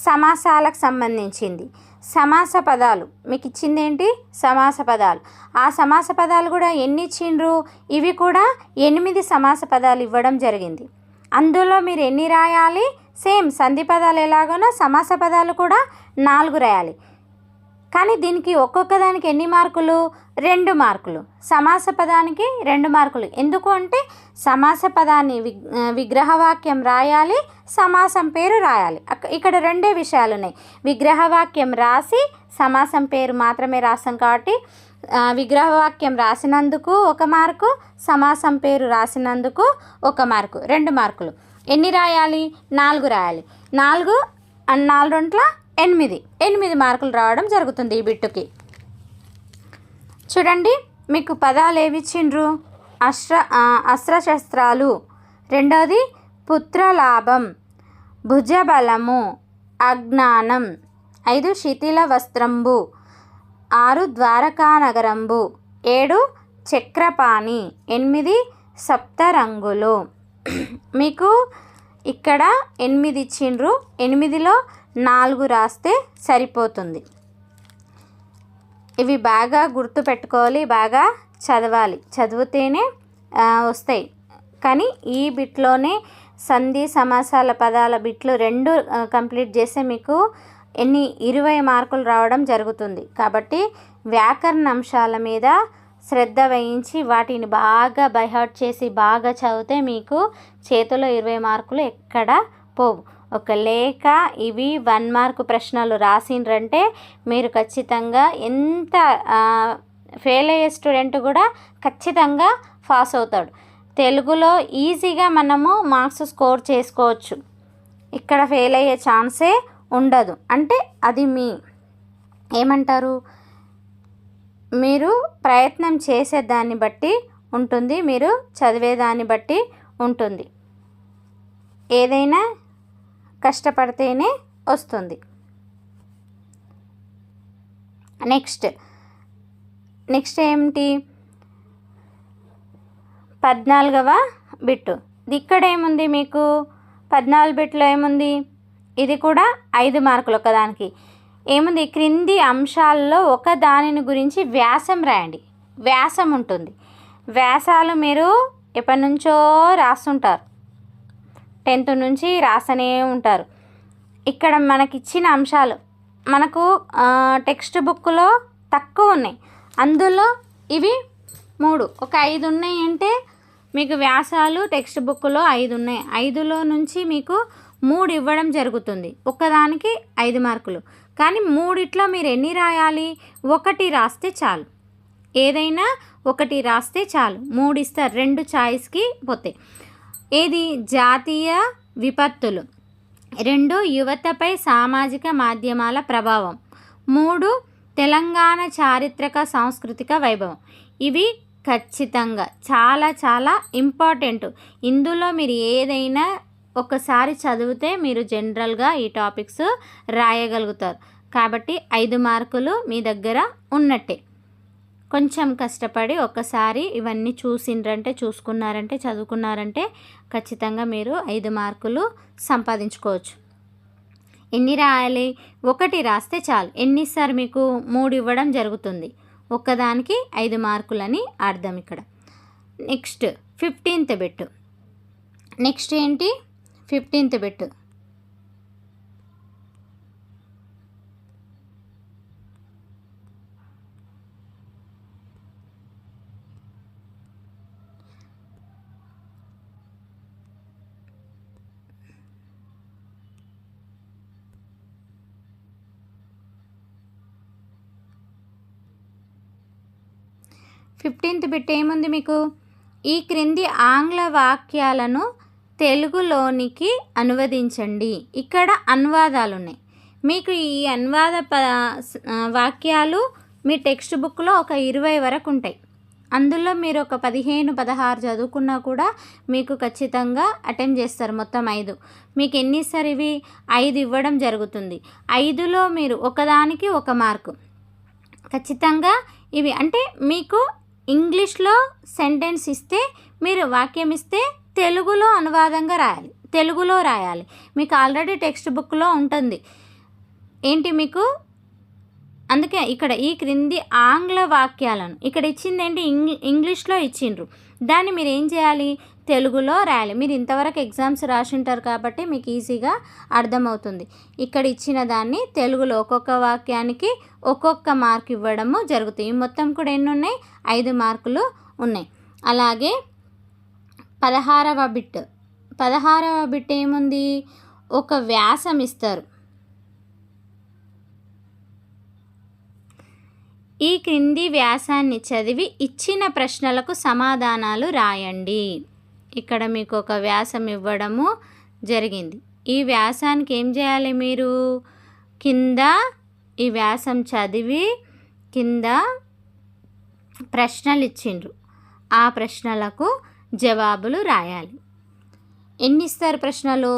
సమాసాలకు సంబంధించింది. సమాస పదాలు మీకు ఇచ్చింది ఏంటి, సమాస పదాలు. ఆ సమాస పదాలు కూడా ఎన్ని ఇచ్చిండ్రు, ఇవి కూడా 8 సమాస పదాలు ఇవ్వడం జరిగింది. అందులో మీరు ఎన్ని రాయాలి, సేమ్ సంధి పదాలు ఎలాగోనో సమాస పదాలు కూడా 4 రాయాలి. కానీ దీనికి ఒక్కొక్క దానికి ఎన్ని మార్కులు, 2 మార్కులు. సమాస పదానికి 2 మార్కులు. ఎందుకు అంటే సమాస పదాన్ని విగ్రహవాక్యం రాయాలి, సమాసం పేరు రాయాలి. ఇక్కడ 2 విషయాలు ఉన్నాయి. విగ్రహవాక్యం రాసి సమాసం పేరు మాత్రమే రాస్తాం కాబట్టి విగ్రహవాక్యం రాసినందుకు 1 మార్కు, సమాసం పేరు రాసినందుకు 1 మార్కు, 2 మార్కులు. ఎన్ని రాయాలి, 4 రాయాలి. 4 8 మార్కులు రావడం జరుగుతుంది ఈ బిట్టుకి. చూడండి మీకు పదాలు ఏవి ఇచ్చిండ్రు, అస్త్రశస్త్రాలు, రెండవది పుత్రలాభం, భుజబలము, అజ్ఞానం, 5 శిథిల వస్త్రంబు, 6 ద్వారకా నగరంబు, 7 చక్రపాణి, 8 సప్తరంగులు. మీకు ఇక్కడ 8 ఇచ్చిండ్రు, 8లో 4 రాస్తే సరిపోతుంది. ఇవి బాగా గుర్తు పెట్టుకోవాలి, బాగా చదవాలి, చదివితేనే వస్తాయి. కానీ ఈ బిట్లోనే సంధి సమాసాల పదాల బిట్లు 2 కంప్లీట్ చేస్తే మీకు 20 మార్కులు రావడం జరుగుతుంది. కాబట్టి వ్యాకరణ అంశాల మీద శ్రద్ధ వహించి వాటిని బాగా బైహార్ట్ చేసి బాగా చదివితే మీకు చేతిలో 20 మార్కులు ఎక్కడ పోవు. ఒక లేఖ ఇవి 1 మార్కు ప్రశ్నలు రాసిండ్రంటే మీరు ఖచ్చితంగా ఎంత ఫెయిల్ అయ్యే స్టూడెంట్ కూడా ఖచ్చితంగా పాస్ అవుతాడు. తెలుగులో ఈజీగా మనము మార్క్స్ స్కోర్ చేసుకోవచ్చు, ఇక్కడ ఫెయిల్ అయ్యే ఛాన్సే ఉండదు. అంటే అది మీ ఏమంటారు, మీరు ప్రయత్నం చేసేదాన్ని బట్టి ఉంటుంది, మీరు చదివేదాన్ని బట్టి ఉంటుంది. ఏదైనా కష్టపడితేనే వస్తుంది. నెక్స్ట్ ఏమిటి, 14వ బిట్టు. ఇక్కడ ఏముంది మీకు 14 బిట్లో ఏముంది, ఇది కూడా 5 మార్కులు. ఒకదానికి ఏముంది, క్రింది అంశాల్లో ఒక దానిని గురించి వ్యాసం రాయండి. వ్యాసం ఉంటుంది. వ్యాసాలు మీరు ఎప్పటి నుంచో రాస్తుంటారు, 10th నుంచి రాస్తూనే ఉంటారు. ఇక్కడ మనకిచ్చిన అంశాలు మనకు టెక్స్ట్ బుక్లో తక్కువ ఉన్నాయి, అందులో ఇవి 3 ఒక 5 ఉన్నాయి. అంటే మీకు వ్యాసాలు టెక్స్ట్ బుక్లో 5 ఉన్నాయి, 5లో నుంచి మీకు 3 ఇవ్వడం జరుగుతుంది. ఒకదానికి 5 మార్కులు. కానీ 3లో మీరు ఎన్ని రాయాలి, 1 రాస్తే చాలు. ఏదైనా 1 రాస్తే చాలు, 3 ఇస్తారు, 2 చాయిస్కి పోతాయి. ఏది, జాతీయ విపత్తులు, 2 యువతపై సామాజిక మాధ్యమాల ప్రభావం, 3 తెలంగాణ చారిత్రక సాంస్కృతిక వైభవం. ఇవి ఖచ్చితంగా చాలా చాలా ఇంపార్టెంట్. ఇందులో మీరు ఏదైనా ఒకసారి చదివితే మీరు జనరల్గా ఈ టాపిక్స్ రాయగలుగుతారు. కాబట్టి 5 మార్కులు మీ దగ్గర ఉన్నట్టే. కొంచెం కష్టపడి ఒకసారి ఇవన్నీ చూసుకున్నారంటే చదువుకున్నారంటే ఖచ్చితంగా మీరు 5 మార్కులు సంపాదించుకోవచ్చు. ఎన్ని రాయాలి? 1 రాస్తే చాలు. ఎన్ని ఇస్తారు మీకు? 3 ఇవ్వడం జరుగుతుంది. ఒక్కదానికి 5 మార్కులని అర్థం ఇక్కడ. Next 15th bit. నెక్స్ట్ ఏంటి? 15th bit. ఫిఫ్టీన్త్ బిట్ ఏముంది మీకు? ఈ క్రింది ఆంగ్ల వాక్యాలను తెలుగులోనికి అనువదించండి. ఇక్కడ అనువాదాలు ఉన్నాయి. మీకు ఈ అనువాద వాక్యాలు మీ టెక్స్ట్ బుక్లో ఒక 20 వరకు ఉంటాయి. అందులో మీరు ఒక 15, 16 చదువుకున్నా కూడా మీకు ఖచ్చితంగా అటెంప్ట్ చేస్తారు. మొత్తం 5. మీకు ఎన్ని ఇస్తారు? ఇవి 5 ఇవ్వడం జరుగుతుంది. 5లో మీరు ఒకదానికి 1 మార్కు ఖచ్చితంగా. ఇవి అంటే మీకు ఇంగ్లీష్లో సెంటెన్స్ ఇస్తే, మీరు వాక్యం ఇస్తే తెలుగులో అనువాదంగా రాయాలి, తెలుగులో రాయాలి. మీకు ఆల్రెడీ టెక్స్ట్ బుక్లో ఉంటుంది. ఏంటి మీకు? అందుకే ఇక్కడ ఈ క్రింది ఆంగ్ల వాక్యాలను ఇక్కడ ఇచ్చింది ఏంటి? ఇంగ్లీష్లో ఇచ్చిండ్రు. దాన్ని మీరు ఏం చేయాలి? తెలుగులో రాయాలి. మీరు ఇంతవరకు ఎగ్జామ్స్ రాసింటారు కాబట్టి మీకు ఈజీగా అర్థమవుతుంది. ఇక్కడ ఇచ్చిన దాన్ని తెలుగులో ఒక్కొక్క వాక్యానికి ఒక్కొక్క మార్క్ ఇవ్వడము జరుగుతుంది. మొత్తం కూడా ఎన్ని ఉన్నాయి? 5 మార్కులు ఉన్నాయి. అలాగే 16వ బిట్. 16వ బిట్ ఏముంది? ఒక వ్యాసం ఇస్తారు. ఈ క్రింది వ్యాసాన్ని చదివి ఇచ్చిన ప్రశ్నలకు సమాధానాలు రాయండి. ఇక్కడ మీకు ఒక వ్యాసం ఇవ్వడము జరిగింది. ఈ వ్యాసానికి ఏం చేయాలి? మీరు కింద ఈ వ్యాసం చదివి కింద ప్రశ్నలు ఇచ్చిండ్రు. ఆ ప్రశ్నలకు జవాబులు రాయాలి. ఎన్ని ఇస్తారు ప్రశ్నలు?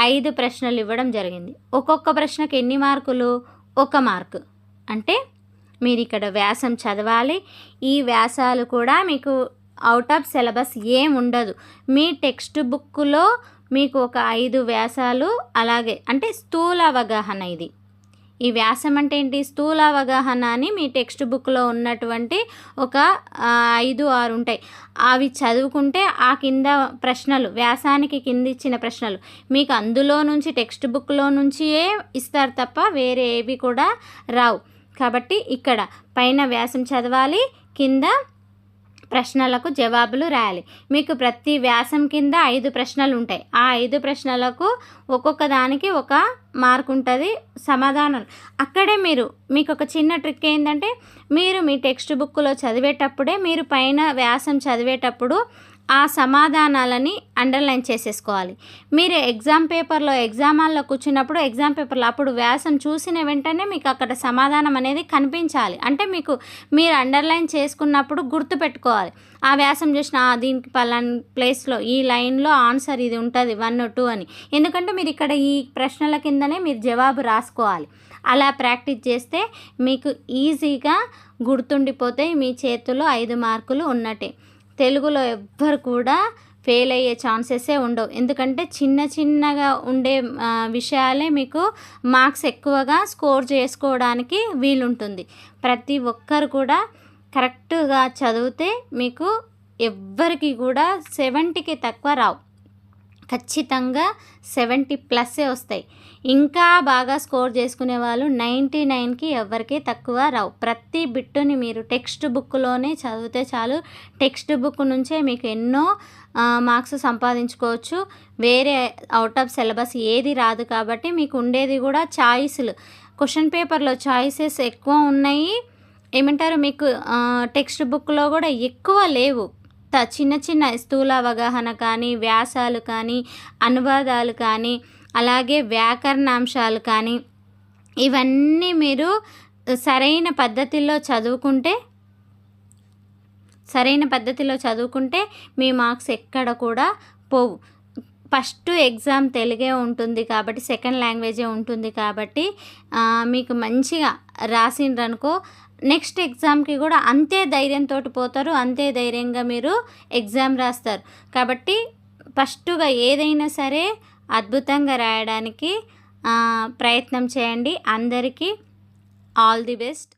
5 ప్రశ్నలు ఇవ్వడం జరిగింది. ఒక్కొక్క ప్రశ్నకు ఎన్ని మార్కులు? 1 మార్కు. అంటే మీరు ఇక్కడ వ్యాసం చదవాలి. ఈ వ్యాసాలు కూడా మీకు అవుట్ ఆఫ్ సిలబస్ ఏం ఉండదు. మీ టెక్స్ట్ బుక్లో మీకు ఒక 5 వ్యాసాలు, అలాగే అంటే స్థూల అవగాహన. ఇది ఈ వ్యాసం అంటే ఏంటి? స్థూల అవగాహన అని మీ టెక్స్ట్ బుక్లో ఉన్నటువంటి ఒక 5, 6 ఉంటాయి. అవి చదువుకుంటే ఆ కింద ప్రశ్నలు, వ్యాసానికి కింద ఇచ్చిన ప్రశ్నలు మీకు అందులో నుంచి టెక్స్ట్ బుక్లో నుంచియే ఇస్తారు తప్ప వేరే ఏవి కూడా రావు. కాబట్టి ఇక్కడ పైన వ్యాసం చదవాలి, కింద ప్రశ్నలకు జవాబులు రాయాలి. మీకు ప్రతి వ్యాసం కింద 5 ప్రశ్నలు ఉంటాయి. ఆ 5 ప్రశ్నలకు ఒక్కొక్క దానికి 1 మార్క్ ఉంటుంది. సమాధానం అక్కడే మీకు ఒక చిన్న ట్రిక్ ఏంటంటే, మీరు మీ టెక్స్ట్ బుక్లో చదివేటప్పుడే మీరు పైన వ్యాసం చదివేటప్పుడు ఆ సమాధానాలని అండర్లైన్ చేసేసుకోవాలి. మీరు ఎగ్జామ్ హాల్లో కూర్చున్నప్పుడు ఎగ్జామ్ పేపర్లో అప్పుడు వ్యాసం చూసిన వెంటనే మీకు అక్కడ సమాధానం అనేది కనిపించాలి. అంటే మీరు అండర్లైన్ చేసుకున్నప్పుడు గుర్తుపెట్టుకోవాలి. ఆ వ్యాసం చూసిన దీనికి పలానా ప్లేస్లో ఈ లైన్లో ఆన్సర్ ఇది ఉంటుంది 1, 2 అని. ఎందుకంటే మీరు ఇక్కడ ఈ ప్రశ్నల కిందనే మీరు జవాబు రాసుకోవాలి. అలా ప్రాక్టీస్ చేస్తే మీకు ఈజీగా గుర్తుండిపోతాయి. మీ చేతిలో 5 మార్కులు ఉన్నట్టే. తెలుగులో ఎవ్వరు కూడా ఫెయిల్ అయ్యే ఛాన్సెసే ఉండవు. ఎందుకంటే చిన్నగా ఉండే విషయాలే మీకు మార్క్స్ ఎక్కువగా స్కోర్ చేసుకోవడానికి వీలుంటుంది. ప్రతి ఒక్కరు కూడా కరెక్ట్గా చదివితే మీకు ఎవ్వరికి కూడా 70కి తక్కువ రావు. ఖచ్చితంగా 70+ వస్తాయి. ఇంకా బాగా స్కోర్ చేసుకునే వాళ్ళు 99కి ఎవరికి తక్కువ రావు. ప్రతి బిట్టుని మీరు టెక్స్ట్ బుక్లోనే చదివితే చాలు. టెక్స్ట్ బుక్ నుంచే మీకు ఎన్నో మార్క్స్ సంపాదించుకోవచ్చు. వేరే అవుట్ ఆఫ్ సిలబస్ ఏది రాదు. కాబట్టి మీకు ఉండేది కూడా చాయిస్లు. క్వశ్చన్ పేపర్లో చాయిసెస్ ఎక్కువ ఉన్నాయి. ఏమంటారు, మీకు టెక్స్ట్ బుక్లో కూడా ఎక్కువ లేవు. చిన్న స్థూల అవగాహన కానీ, వ్యాసాలు కానీ, అనువాదాలు కానీ, అలాగే వ్యాకరణాంశాలు కానీ, ఇవన్నీ మీరు సరైన పద్ధతిలో చదువుకుంటే మీ మార్క్స్ ఎక్కడ కూడా పోవు. ఫస్ట్ ఎగ్జామ్ తెలుగే ఉంటుంది కాబట్టి, సెకండ్ లాంగ్వేజే ఉంటుంది కాబట్టి మీకు మంచిగా రాసిండ్రనుకో నెక్స్ట్ ఎగ్జామ్కి కూడా అంతే ధైర్యంతో పోతారు. అంతే ధైర్యంగా మీరు ఎగ్జామ్ రాస్తారు. కాబట్టి ఫస్టుగా ఏదైనా సరే అద్భుతంగా రాయడానికి ప్రయత్నం చేయండి. అందరికీ ఆల్ ది బెస్ట్.